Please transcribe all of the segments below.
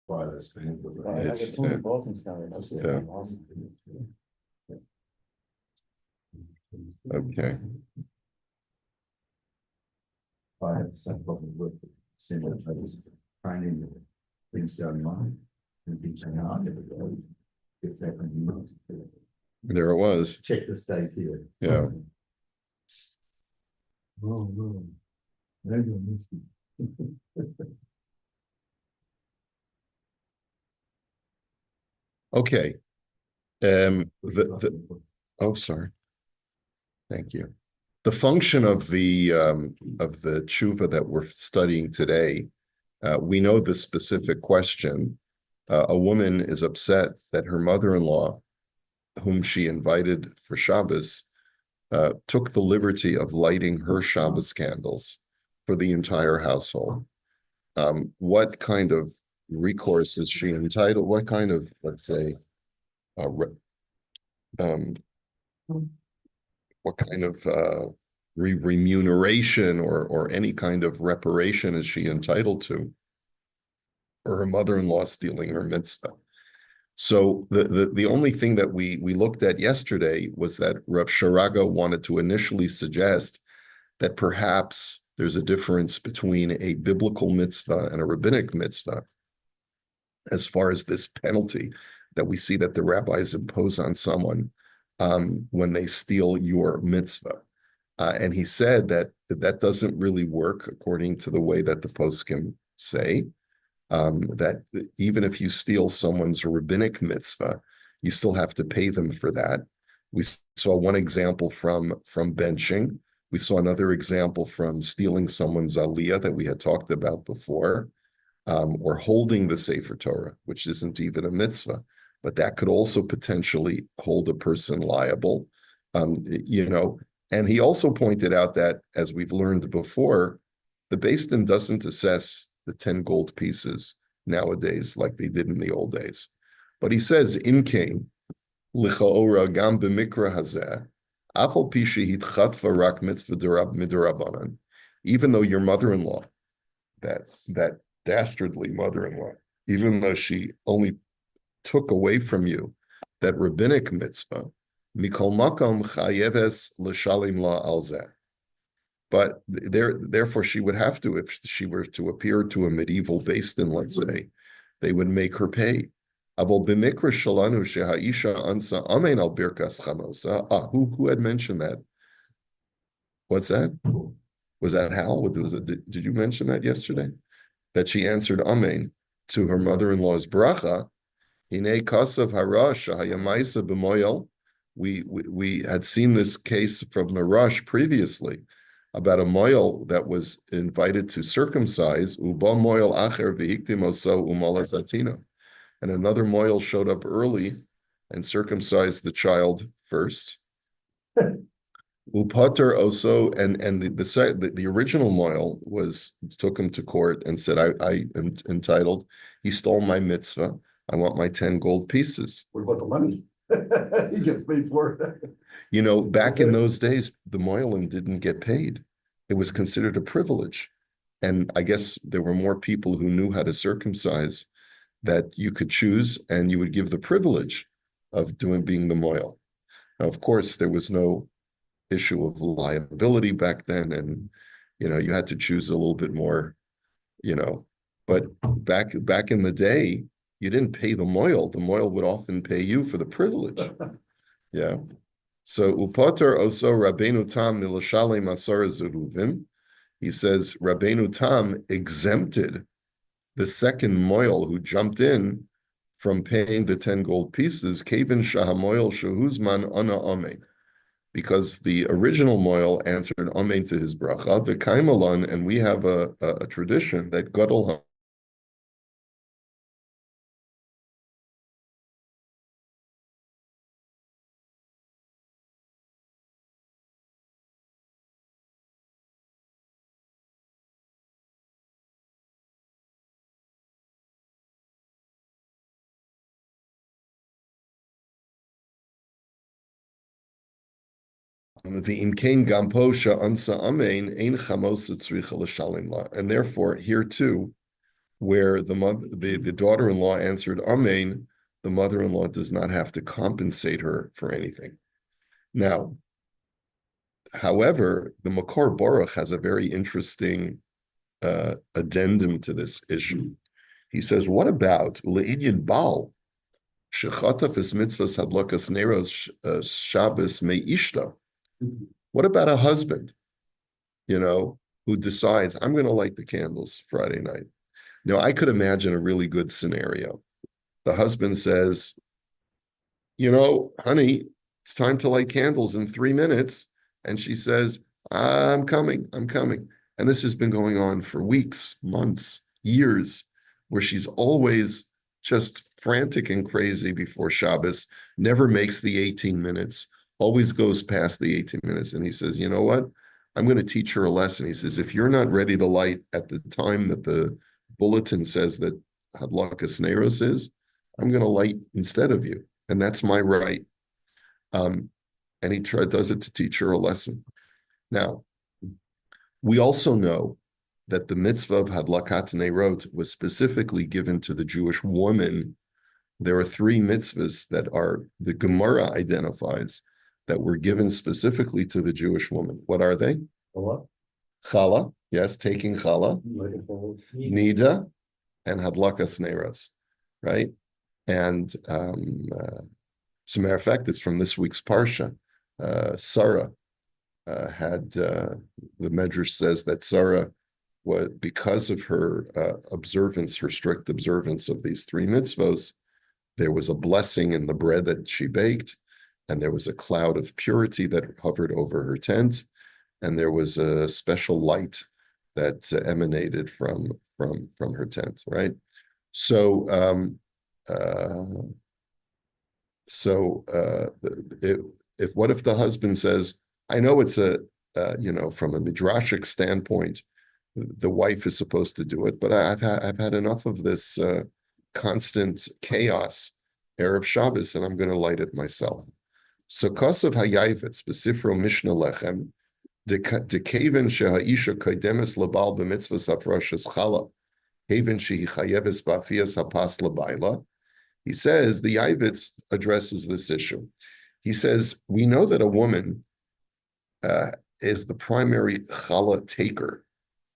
Why that's been. I got two in Baltimore County. That's it. Yeah. Okay. I had some problem with similar types, finding things down mine and things are not able to go. Get that from you. There it was. Check this date here. Yeah. Oh, no. There you go. Okay. Oh, sorry. Thank you. The function of the tshuva that we're studying today, we know the specific question. A woman is upset that her mother-in-law, whom she invited for Shabbos, took the liberty of lighting her Shabbos candles for the entire household. What kind of recourse is she entitled? What kind of, let's say, what kind of remuneration or any kind of reparation is she entitled to? Or her mother-in-law stealing her mitzvah? So the only thing that we looked at yesterday was that Rav Sharaga wanted to initially suggest that perhaps there's a difference between a biblical mitzvah and a rabbinic mitzvah as far as this penalty that we see that the rabbis impose on someone when they steal your mitzvah. And he said that that doesn't really work according to the way that the poskim say, that even if you steal someone's rabbinic mitzvah, you still have to pay them for that. We saw one example from benching. We saw another example from stealing someone's aliyah that we had talked about before, or holding the Sefer Torah, which isn't even a mitzvah, but that could also potentially hold a person liable, And he also pointed out that, as we've learned before, the Beis Din doesn't assess the 10 gold pieces nowadays like they did in the old days. But he says, in Cain, lichaora gam b'mikra hazeh, afal pi shehitchatva rak mitzvah midarabanan, even though your mother-in-law, that dastardly mother-in-law, even though she only took away from you that rabbinic mitzvah, mikol makom chayeves l'shalim la alzeh. But therefore, she would have to, if she were to appear to a medieval Beis Din, let's say, they would make her pay. Avol b'mikra shalanu shehaisha ansa amen al birkas chamosa. Who had mentioned that? What's that? Was that Hal? Did you mention that yesterday? That she answered amen to her mother-in-law's bracha. Hine kasav hara shahayamaisa b'moyel. We had seen this case from Marash previously about a moyel that was invited to circumcise, uba moyel acher v'hiktimoso umalazatina, and another moyel showed up early and circumcised the child first. Upater also, and the original moyel took him to court and said, I am entitled. He stole my mitzvah. I want my 10 gold pieces. What about the money? He gets paid for it. Back in those days, the moyelim didn't get paid. It was considered a privilege. And I guess there were more people who knew how to circumcise that you could choose, and you would give the privilege of being the moyel. Now, of course, there was no issue of liability back then, and you had to choose a little bit more, but back in the day, you didn't pay the moyel. The moyel would often pay you for the privilege. Yeah. So upater also Rabbeinu Tam milashalei masara zeruvim. He says Rabbeinu Tam exempted the second moyel who jumped in from paying the 10 gold pieces, kevin shahamoyel shehuzman ana amen, because the original moyel answered amen to his bracha, v'kaimalan, and we have a tradition that gadol and therefore, here too, where the daughter-in-law answered Amen, the mother-in-law does not have to compensate her for anything. Now, however, the Makor Baruch has a very interesting addendum to this issue. He says, what about Le'inyan Baal, Shechataf is mitzvahs hadlakas neros Shabbos me'ishta? What about a husband, who decides, I'm going to light the candles Friday night? Now, I could imagine a really good scenario. The husband says, honey, it's time to light candles in 3 minutes. And she says, I'm coming. And this has been going on for weeks, months, years, where she's always just frantic and crazy before Shabbos, never makes the 18 minutes, always goes past the 18 minutes. And he says, you know what? I'm going to teach her a lesson. He says, if you're not ready to light at the time that the bulletin says that Hadlakas Neros is, I'm going to light instead of you. And that's my right. And he does it to teach her a lesson. Now, we also know that the mitzvah of Hadlakat Nerot was specifically given to the Jewish woman. There are 3 mitzvahs that the Gemara identifies that were given specifically to the Jewish woman. What are they? Hello? Chala, yes, taking chala, nida, and Hadlakas Neros, right? And as a matter of fact, it's from this week's Parsha. Sarah had, the Medrash says that Sarah, because of her her strict observance of these 3 mitzvos, there was a blessing in the bread that she baked, and there was a cloud of purity that hovered over her tent, and there was a special light that emanated from her tent, right? So, what if the husband says, I know it's from a midrashic standpoint, the wife is supposed to do it, but I've had enough of this constant chaos, Erev Shabbos, and I'm going to light it myself. So Kosav Hayayvetz, Besifro Mishnah Lechem, Dekaven Shehaisha Kodemes Labal B'mitzvahs Hafrashas Chala, Haven Shehi Chayeves Ba'afiyas Hapas Labaila. He says, the Yavitz addresses this issue. He says, we know that a woman is the primary challah taker.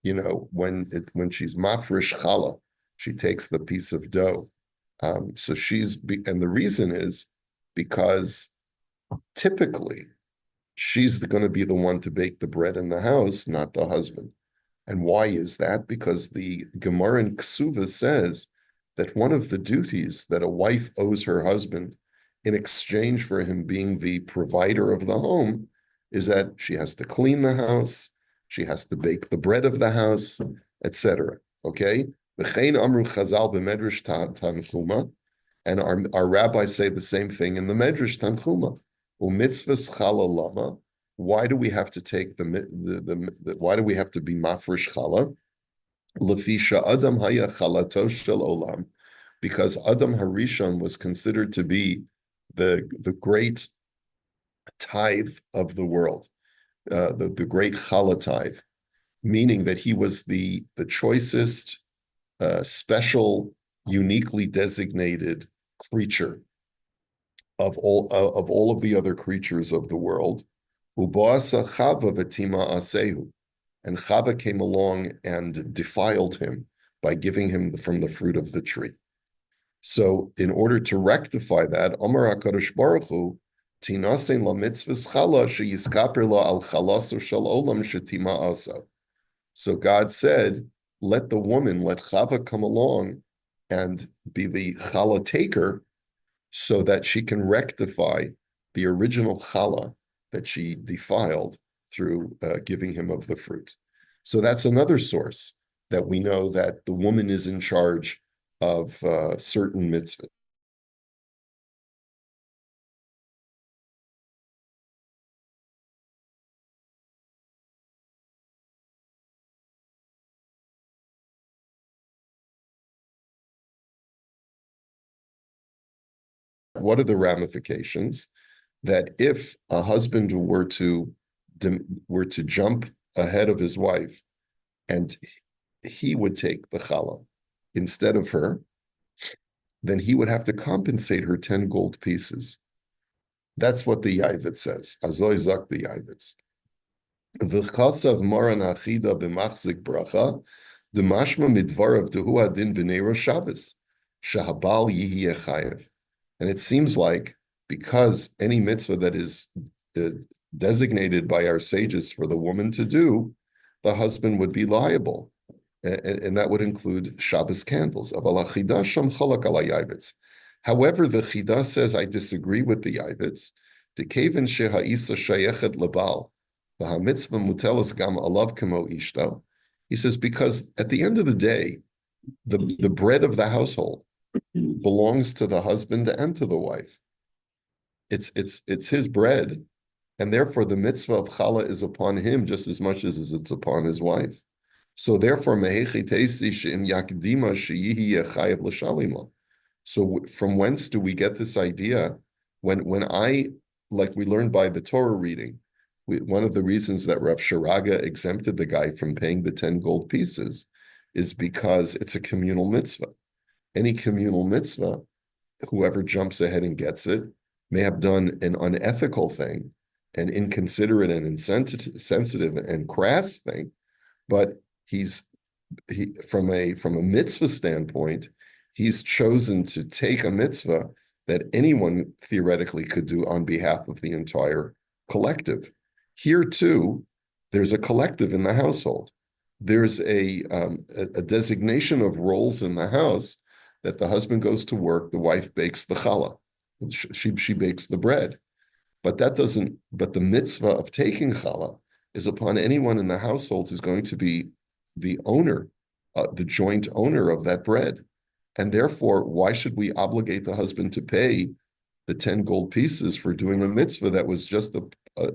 When she's mafresh challah, she takes the piece of dough. And the reason is because typically she's going to be the one to bake the bread in the house, not the husband. And why is that? Because the Gemara in Ksuva says that one of the duties that a wife owes her husband in exchange for him being the provider of the home is that she has to clean the house, she has to bake the bread of the house, etc. Okay? Amru Chazal b'Medrash Tanchuma, and our rabbis say the same thing in the Medrash Tanchuma. U'mitzvahs chala lama. Why do we have to take why do we have to be mafresh chala? Lefisha Adam haya chalato shel olam, because Adam Harishon was considered to be the great tithe of the world, the great chala tithe, meaning that he was the choicest, special, uniquely designated creature of all of the other creatures of the world. Ubaasa Chava v'tima asehu. And Chava came along and defiled him by giving him from the fruit of the tree. So in order to rectify that, Amar HaKadosh Baruch Hu, Tinasein la mitzvahs chala sheyiskaper la al chalaso shel olam shetima asa. So God said, let Chava come along and be the chala taker so that she can rectify the original chala that she defiled through giving him of the fruit. So that's another source that we know that the woman is in charge of certain mitzvahs. What are the ramifications? That if a husband were to jump ahead of his wife and he would take the challah, instead of her, then he would have to compensate her 10 gold pieces. That's what the Yavit says. Azoy zak the Yavitz. V'chasav moran achida b'machzik bracha, demashma midvarav dehu adin b'nei Rosh Shabbos, shahabal yihiyeh chayev. And it seems like because any mitzvah that is designated by our sages for the woman to do, the husband would be liable. And that would include Shabbos candles. However, the Chida says, I disagree with the Yavitz. The Kevin Sheha'isa Shayechet Labal, the Mitzvah Mutelas Gam Alav Kamo Ishto. He says, because at the end of the day, the bread of the household belongs to the husband and to the wife. It's his bread, and therefore the mitzvah of challah is upon him just as much as it's upon his wife. So therefore, so from whence do we get this idea? When I, like we learned by the Torah reading, one of the reasons that Rav Sharaga exempted the guy from paying the 10 gold pieces is because it's a communal mitzvah. Any communal mitzvah, whoever jumps ahead and gets it may have done an unethical thing, an inconsiderate and insensitive and crass thing, but he from a mitzvah standpoint, he's chosen to take a mitzvah that anyone theoretically could do on behalf of the entire collective. Here too, there's a collective in the household. There's a designation of roles in the house that the husband goes to work, the wife bakes the challah, she bakes the bread. But the mitzvah of taking challah is upon anyone in the household who's going to be the owner, the joint owner of that bread. And therefore, why should we obligate the husband to pay the 10 gold pieces for doing a mitzvah that was just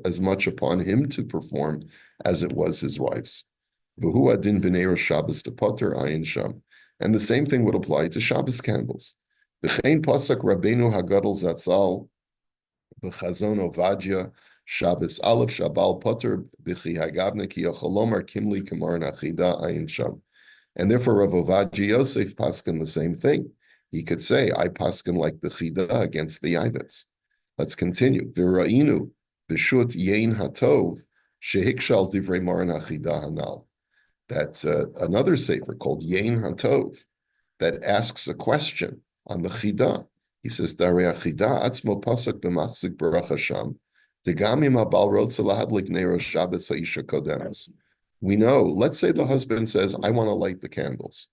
as much upon him to perform as it was his wife's? V'hu adin b'nei Rosh Shabbos depater ayin sham. And the same thing would apply to Shabbos candles. V'chein pasak Rabbeinu Hagadol Zatzal b'chazon Ovadia Shabbos Aleph Shabal Potter b'chi hagavne ki yacholomar kimli kamar nachida ayin sham. And therefore Rav Ovadia Yosef paskin the same thing. He could say, I paskin like the chida against the Yavitz. Let's continue. V'ra'inu b'shut yein hatov shehikshal divrei maran achida hanal. That another sefer called Yein Hatov that asks a question on the chida. He says, Darei chida atzmo pasuk b'machzik barach Hashem degamim abal rotza lahadlik neiros Shabbos ha'isha kodemus. We know, let's say the husband says, I want to light the candles.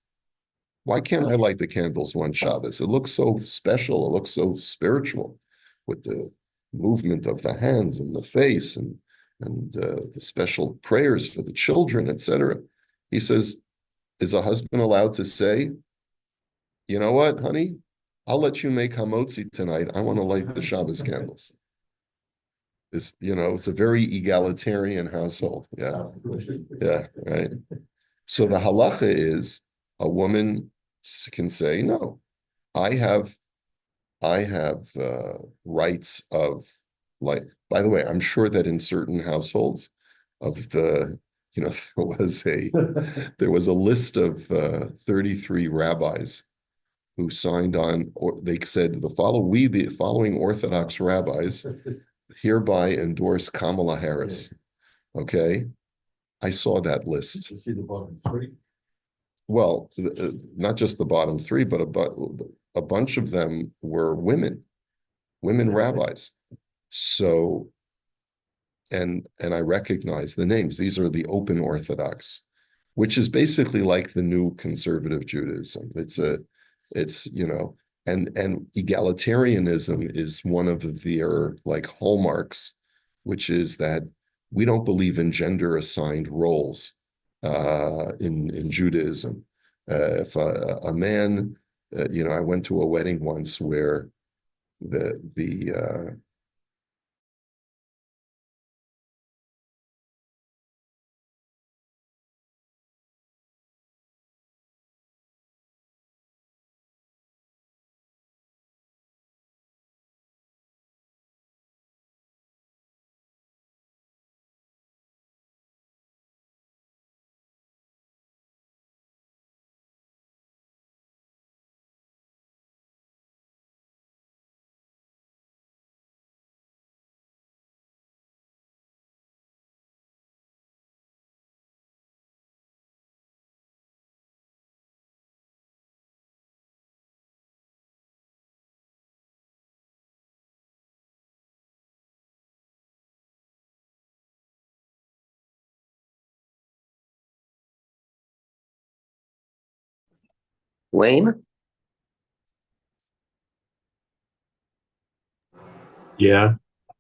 Why can't I light the candles one Shabbos? It looks so special. It looks so spiritual with the movement of the hands and the face and the special prayers for the children, etc. He says, is a husband allowed to say, you know what, honey, I'll let you make hamotzi tonight. I want to light the Shabbos candles. It's a very egalitarian household. Yeah. Yeah, right. So the halacha is a woman can say, no, I have rights of, like, by the way, I'm sure that in certain households of there was a list of 33 rabbis who signed on, or they said the following Orthodox rabbis hereby endorse Kamala Harris. Okay, I saw that list. To see the bottom three. Well, not just the bottom three, but a bunch of them were women rabbis. So, and I recognize the names. These are the open Orthodox, which is basically like the new conservative Judaism. And egalitarianism is one of their like hallmarks, which is that we don't believe in gender assigned roles in Judaism. If a man, I went to a wedding once where the Wayne? Yeah.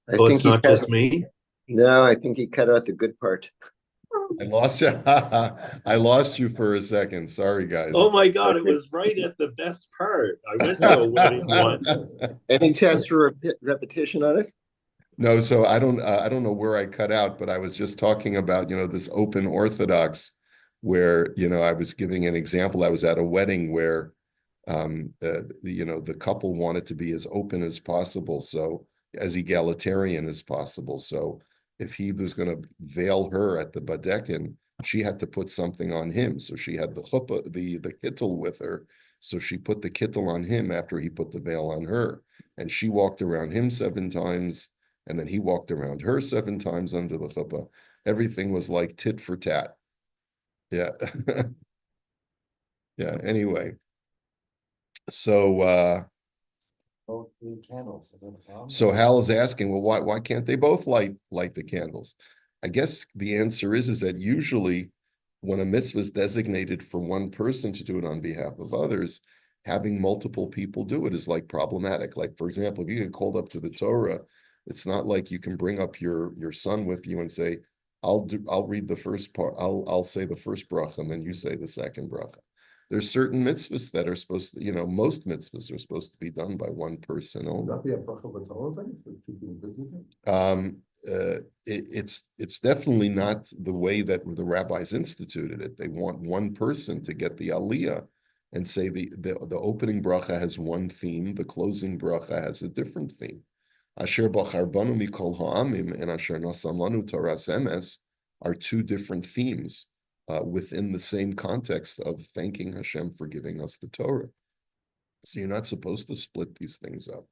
I Oh, think it's he not cut, just me? no, I think he cut out the good part. I lost you. I lost you for a second. Sorry, guys. Oh my God, it was right at the best part. I went to a wedding once. Any chance for repetition on it? No, so I don't know where I cut out, but I was just talking about, this open Orthodox where, I was giving an example. I was at a wedding where the couple wanted to be as open as possible, so as egalitarian as possible. So if he was going to veil her at the badekin, she had to put something on him. So she had the chuppah, the kittel with her. So she put the kittel on him after he put the veil on her. And she walked around him 7 times, and then he walked around her 7 times under the chuppah. Everything was like tit for tat. Yeah. Yeah, anyway. So Both the candles. so Hal is asking, well, why can't they both light the candles? I guess the answer is that usually when a mitzvah is designated for one person to do it on behalf of others, having multiple people do it is like problematic. Like, for example, if you get called up to the Torah, it's not like you can bring up your son with you and say, I'll read the first part, I'll say the first bracha, and then you say the second bracha. There's certain mitzvahs that are supposed to, most mitzvahs are supposed to be done by one person only. Would that be a bracha b'torah then? For two people to do It's definitely not the way that the rabbis instituted it. They want one person to get the aliyah and say the opening bracha has one theme, the closing bracha has a different theme. Asher bachar banu mikol ha'amim and asher nasam lanu toras emes are 2 different themes within the same context of thanking Hashem for giving us the Torah. So you're not supposed to split these things up.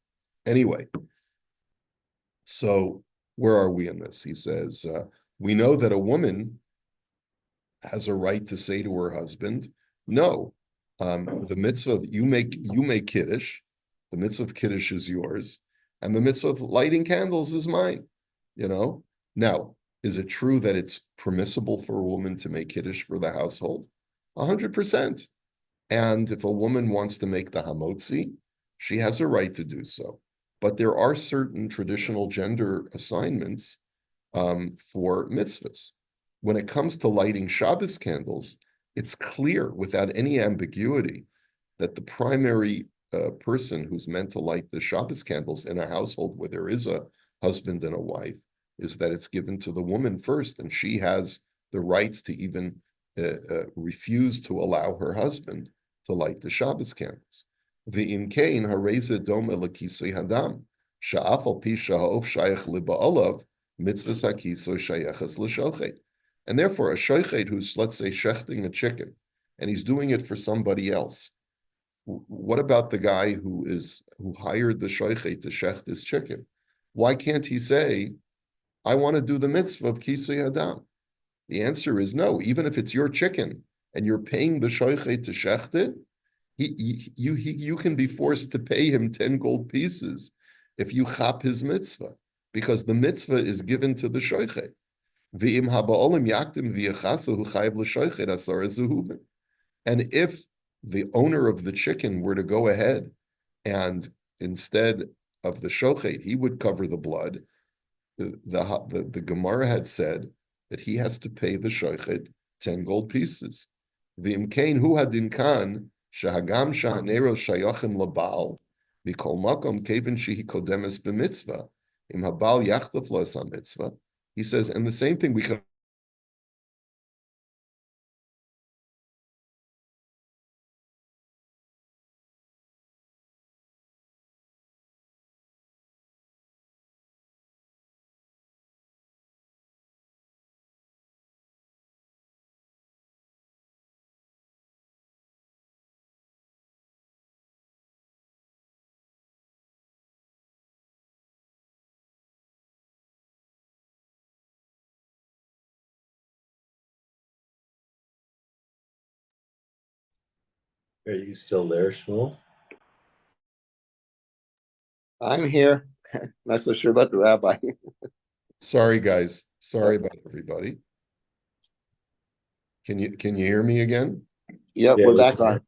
Anyway, so where are we in this? He says, we know that a woman has a right to say to her husband, no, the mitzvah of you make Kiddush, the mitzvah of Kiddush is yours, and the mitzvah of lighting candles is mine, Now, is it true that it's permissible for a woman to make Kiddush for the household? 100%. And if a woman wants to make the hamotzi, she has a right to do so. But there are certain traditional gender assignments for mitzvahs. When it comes to lighting Shabbos candles, it's clear without any ambiguity that the primary person who's meant to light the Shabbos candles in a household where there is a husband and a wife is that it's given to the woman first, and she has the rights to even refuse to allow her husband to light the Shabbos candles. V'imkein hareza dome lekisui hadam sha'afal pi sha'of shayach liba'olav mitzvahs hakisui shayachas l'shochet. And therefore, a shochet who's, let's say, shechting a chicken, and he's doing it for somebody else. What about the guy who hired the shochet to shecht his chicken? Why can't he say, I want to do the mitzvah of kisui hadam? The answer is no. Even if it's your chicken and you're paying the shochet to shecht it, you can be forced to pay him 10 gold pieces if you chap his mitzvah, because the mitzvah is given to the shochet. And if the owner of the chicken were to go ahead and instead of the shochet, he would cover the blood, the Gemara had said that he has to pay the shochet 10 gold pieces. V'imkein hu hadin kan shahagam shahanero shayachim labal mikol makom kevin shehi kodemes b'mitzvah im habal yachdaf los mitzvah. He says, and the same thing we can. Are you still there, Shmuel? I'm here. Not so sure about the rabbi. Sorry, guys. Sorry about everybody. Can you hear me again? Yep, Yeah, we're we back can on.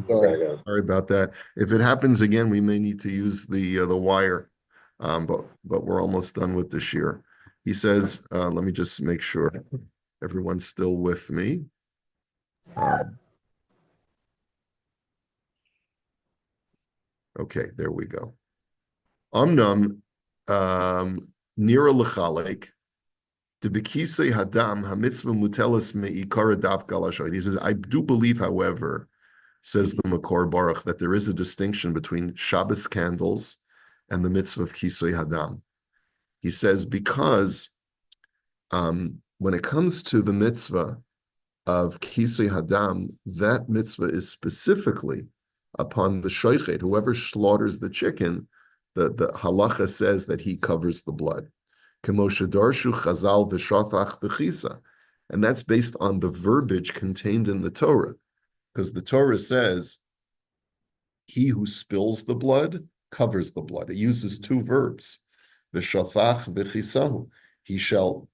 Sorry about that. If it happens again, we may need to use the wire. But we're almost done with the shear. He says, let me just make sure everyone's still with me. Okay, there we go. Amnam nira lechalek the bekisei hadam hamitzvah mutelas meikara daf galashoid. He says, I do believe, however, says the Makor Baruch, that there is a distinction between Shabbos candles and the mitzvah of kisei hadam. He says because when it comes to the mitzvah of kisei hadam, that mitzvah is specifically upon the shoichet, whoever slaughters the chicken. The halacha says that he covers the blood. Darshu Chazal v'shafach v'chisa. And that's based on the verbiage contained in the Torah. Because the Torah says, he who spills the blood covers the blood. It uses two verbs. V'shafach v'chisahu. He shall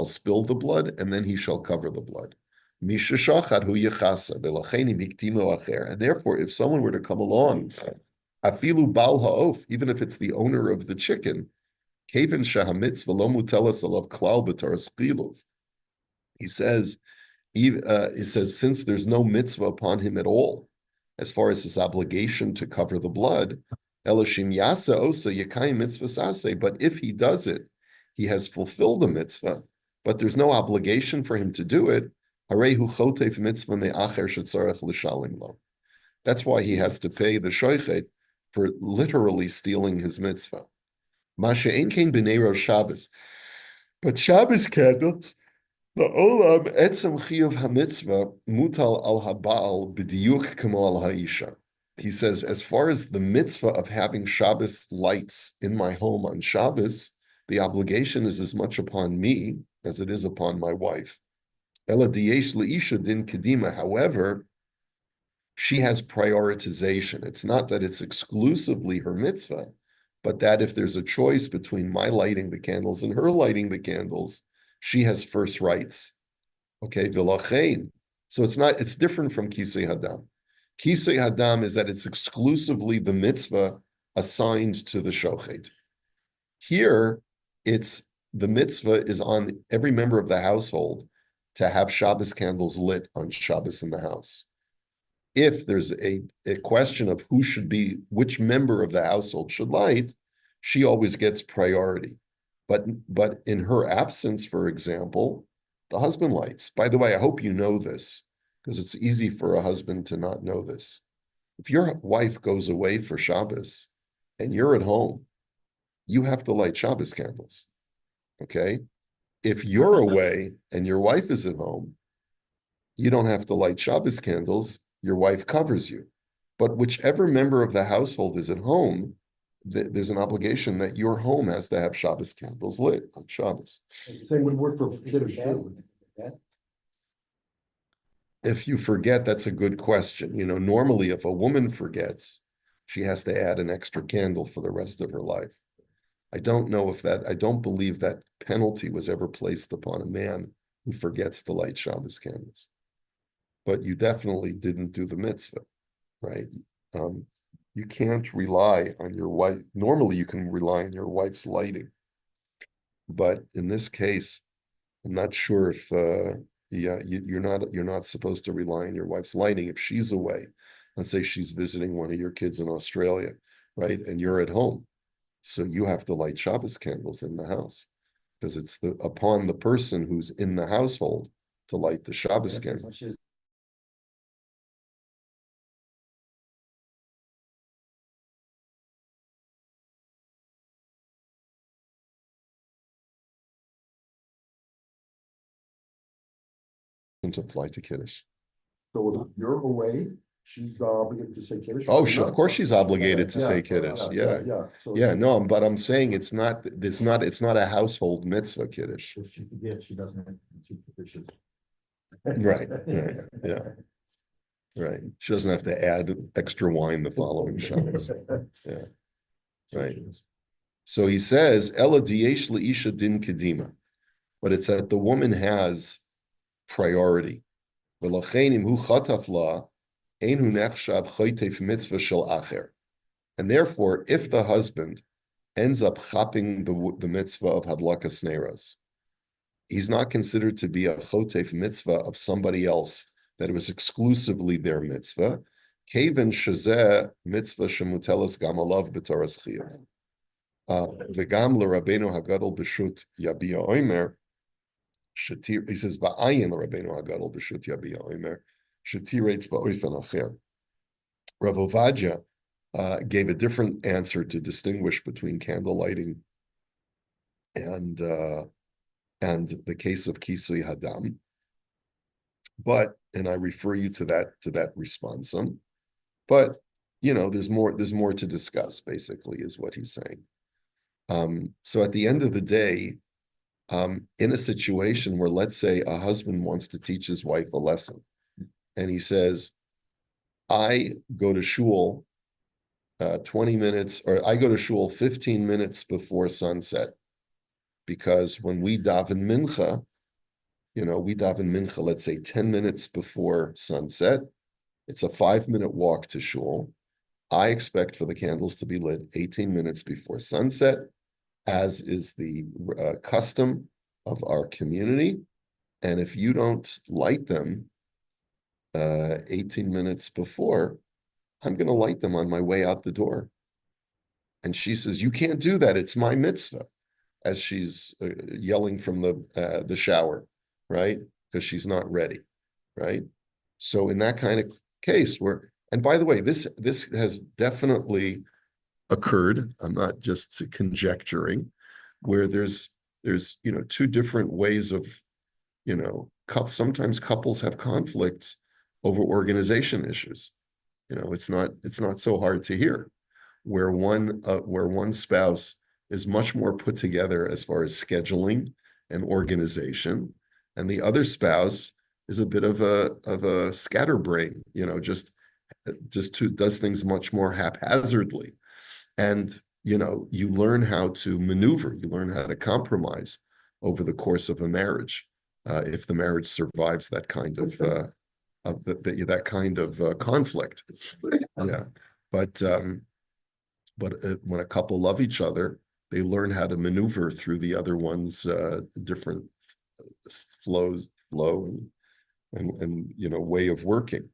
spill the blood, and then he shall cover the blood. Misha shachad hu yechasa v'lacheni miktimo acher. And therefore, if someone were to come along, afilu bal ha'of, even if it's the owner of the chicken, Kaven shahamitzvah lo mutelas alav klal b'taras chiluf. He says, since there's no mitzvah upon him at all, as far as his obligation to cover the blood, elashim yasa osa yakayim mitzvah sase. But if he does it, he has fulfilled the mitzvah. But there's no obligation for him to do it. Harehu chotef mitzvah me'acher shetzarech l'shalim lo. That's why he has to pay the shoichet for literally stealing his mitzvah. Masha Einkein b'nei Rosh Shabbos, but Shabbos candles, the olam etzem chiyuv hamitzvah mutal al habal b'diyuk kamo al haisha. He says, as far as the mitzvah of having Shabbos lights in my home on Shabbos, the obligation is as much upon me as it is upon my wife. Ela diyesh leisha din kedima. However, she has prioritization. It's not that it's exclusively her mitzvah, but that if there's a choice between my lighting the candles and her lighting the candles, she has first rights. Okay, v'lachein. So it's different from kisei hadam. Kisei hadam is that it's exclusively the mitzvah assigned to the shochet. Here, it's the mitzvah is on every member of the household to have Shabbos candles lit on Shabbos in the house. If there's a question of which member of the household should light, she always gets priority. But in her absence, for example, the husband lights. By the way, I hope you know this, because it's easy for a husband to not know this. If your wife goes away for Shabbos and you're at home, you have to light Shabbos candles. Okay? If you're away and your wife is at home, you don't have to light Shabbos candles. Your wife covers you. But whichever member of the household is at home, there's an obligation that your home has to have Shabbos candles lit on Shabbos. Same would work for Kiddush too. If you forget, that's a good question. Normally if a woman forgets, she has to add an extra candle for the rest of her life. I don't believe that penalty was ever placed upon a man who forgets to light Shabbos candles. But you definitely didn't do the mitzvah, right? You can't rely on your wife. Normally, you can rely on your wife's lighting, but in this case, I'm not sure if you're not supposed to rely on your wife's lighting if she's away. Let's say she's visiting one of your kids in Australia, right? And you're at home, so you have to light Shabbos candles in the house because it's upon the person who's in the household to light the Shabbos candles. To apply to Kiddush. So if you're away, she's obligated to say Kiddush. Oh, of course she's obligated to say Kiddush. Yeah. No, but I'm saying it's not a household mitzvah Kiddush. If she forgets, she doesn't have to keep the dishes. Right. Yeah. Right. She doesn't have to add extra wine the following Shabbos. Yeah. Right. So he says, Ela diyesh leisha din kedima, but it's that the woman has priority. Einu nechshav chotev mitzvah shel acher. And therefore, if the husband ends up chopping the mitzvah of hadlakas neiros, he's not considered to be a chotev mitzvah of somebody else, that it was exclusively their mitzvah. Kaven shazeh mitzvah shemutelas gam alav b'toras chiyuv. V'gam l'Rabbeinu Hagadol b'shut yabia oimer. He says va'ayin l'Rabbeinu Hagadol b'shut yabia oimer. Shetiretz ba'oifen acher. Rav Ovadia gave a different answer to distinguish between candle lighting and the case of Kisui Hadam. But, and I refer you to that responsum. But there's more to discuss, basically, is what he's saying. So at the end of the day, in a situation where, let's say, a husband wants to teach his wife a lesson, and he says, I go to shul 20 minutes, or I go to shul 15 minutes before sunset, because when we daven mincha, let's say 10 minutes before sunset. It's a 5-minute walk to shul. I expect for the candles to be lit 18 minutes before sunset, as is the custom of our community. And if you don't light them 18 minutes before, I'm going to light them on my way out the door. And she says, you can't do that. It's my mitzvah, as she's yelling from the shower, right? Because she's not ready, right? So in that kind of case and by the way, this has definitely occurred. I'm not just conjecturing, where there's two different ways of, sometimes couples have conflicts over organization issues. It's not so hard to hear, where one spouse is much more put together as far as scheduling and organization, and the other spouse is a bit of a scatterbrain, just does things much more haphazardly. And you learn how to maneuver, you learn how to compromise over the course of a marriage, if the marriage survives that kind of conflict. Yeah, but when a couple love each other, they learn how to maneuver through the other one's different flow and way of working.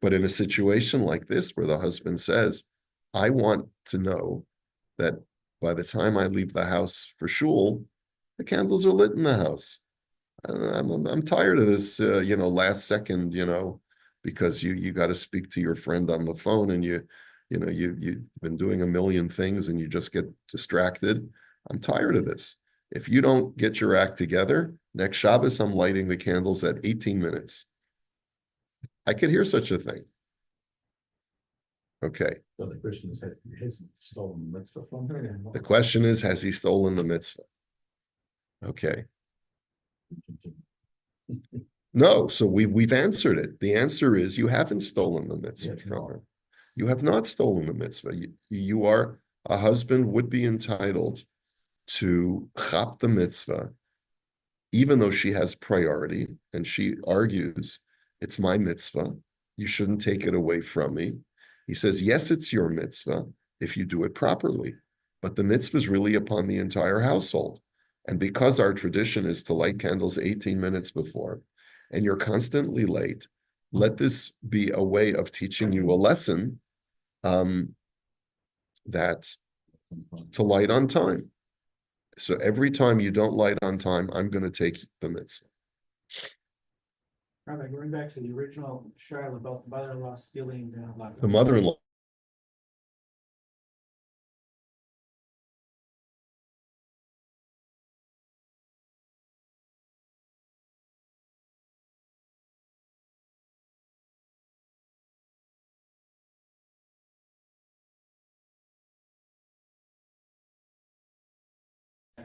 But in a situation like this, where the husband says, I want to know that by the time I leave the house for shul, the candles are lit in the house. I'm tired of this, last second, because you got to speak to your friend on the phone, and you've been doing a million things and you just get distracted. I'm tired of this. If you don't get your act together, next Shabbos, I'm lighting the candles at 18 minutes. I could hear such a thing. Okay. So the question is, has he stolen the mitzvah from her? The question is, has he stolen the mitzvah? Okay. No, so we've answered it. The answer is, you haven't stolen the mitzvah from her. You have not stolen the mitzvah. You are, a husband would be entitled to chap the mitzvah, even though she has priority, and she argues, it's my mitzvah, you shouldn't take it away from me. He says, yes, it's your mitzvah if you do it properly, but the mitzvah is really upon the entire household. And because our tradition is to light candles 18 minutes before, and you're constantly late, let this be a way of teaching you a lesson, that to light on time. So every time you don't light on time, I'm going to take the mitzvah. Rabbi, going back to the original shiloh about the mother-in-law stealing The mother-in-law.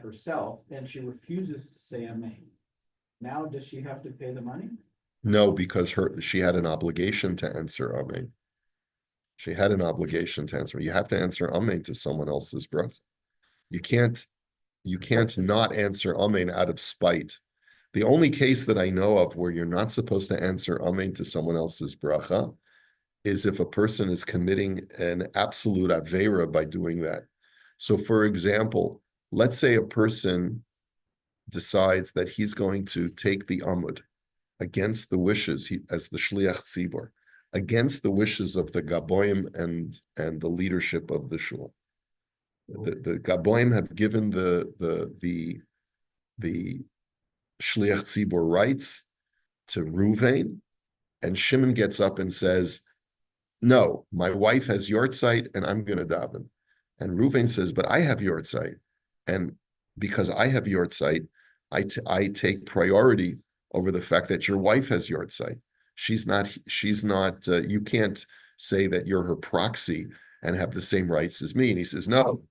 herself, and she refuses to say amen. Now, does she have to pay the money? No, because she had an obligation to answer amen. She had an obligation to answer. You have to answer amen to someone else's bracha. You can't not answer amen out of spite. The only case that I know of where you're not supposed to answer amen to someone else's bracha is if a person is committing an absolute avera by doing that. So for example, let's say a person decides that he's going to take the Amud against the wishes, as the Shliach Tzibor, against the wishes of the Gaboim and the leadership of the Shul. The Gaboim have given the Shliach Tzibor rights to Ruvain, and Shimon gets up and says, no, my wife has yortzeit and I'm going to daven. And Ruvain says, but I have yortzeit. And because I have yortzeit, I take priority over the fact that your wife has yortzeit. She's not, you can't say that you're her proxy and have the same rights as me. And he says, no,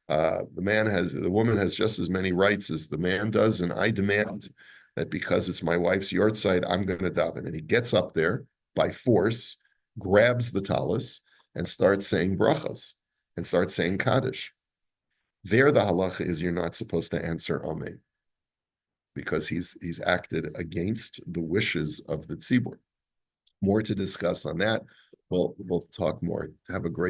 the woman has just as many rights as the man does. And I demand that because it's my wife's yortzeit, I'm going to daven. And he gets up there by force, grabs the talis, and starts saying brachos, and starts saying kaddish. There, the halacha is you're not supposed to answer amen, because he's acted against the wishes of the tzibur. More to discuss on that. We'll talk more. Have a great